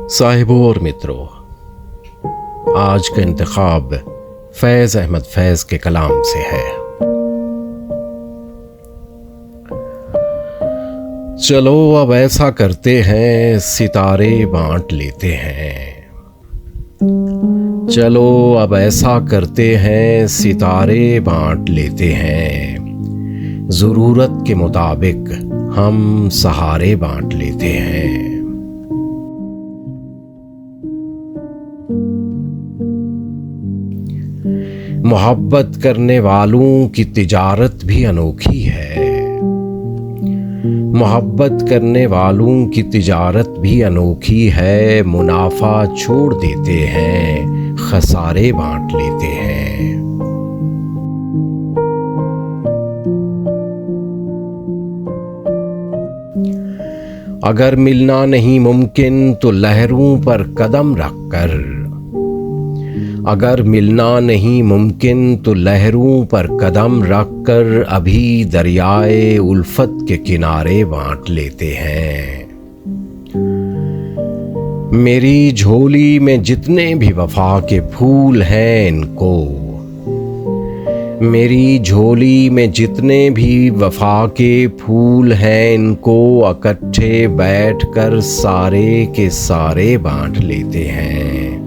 साहिबों और मित्रों, आज का इंतखाब फैज़ अहमद फैज़ के कलाम से है। चलो अब ऐसा करते हैं, सितारे बांट लेते हैं। चलो अब ऐसा करते हैं, सितारे बांट लेते हैं। ज़रूरत के मुताबिक हम सहारे बांट लेते हैं। मोहब्बत करने वालों की तिजारत भी अनोखी है। मोहब्बत करने वालों की तिजारत भी अनोखी है। मुनाफा छोड़ देते हैं, खसारे बांट लेते हैं। अगर मिलना नहीं मुमकिन तो लहरों पर कदम रखकर, अगर मिलना नहीं मुमकिन तो लहरों पर कदम रखकर अभी दरियाए उल्फत के किनारे बांट लेते हैं। मेरी झोली में जितने भी वफा के फूल हैं इनको, मेरी झोली में जितने भी वफा के फूल हैं इनको इकट्ठे बैठकर सारे के सारे बांट लेते हैं।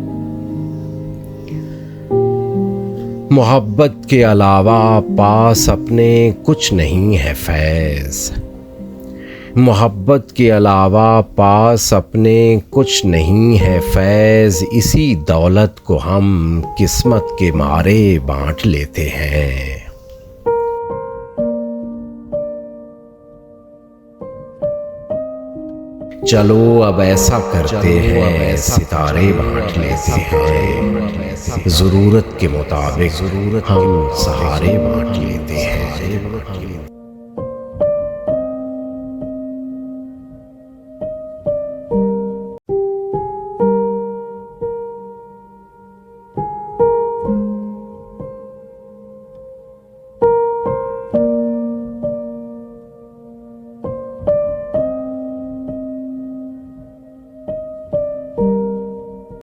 मोहब्बत के अलावा पास अपने कुछ नहीं है फैज़। मोहब्बत के अलावा पास अपने कुछ नहीं है फैज़। इसी दौलत को हम किस्मत के मारे बांट लेते हैं। चलो अब ऐसा करते हैं, सितारे बांट लेते हैं। ज़रूरत के मुताबिक हम सहारे बांट लेते हैं।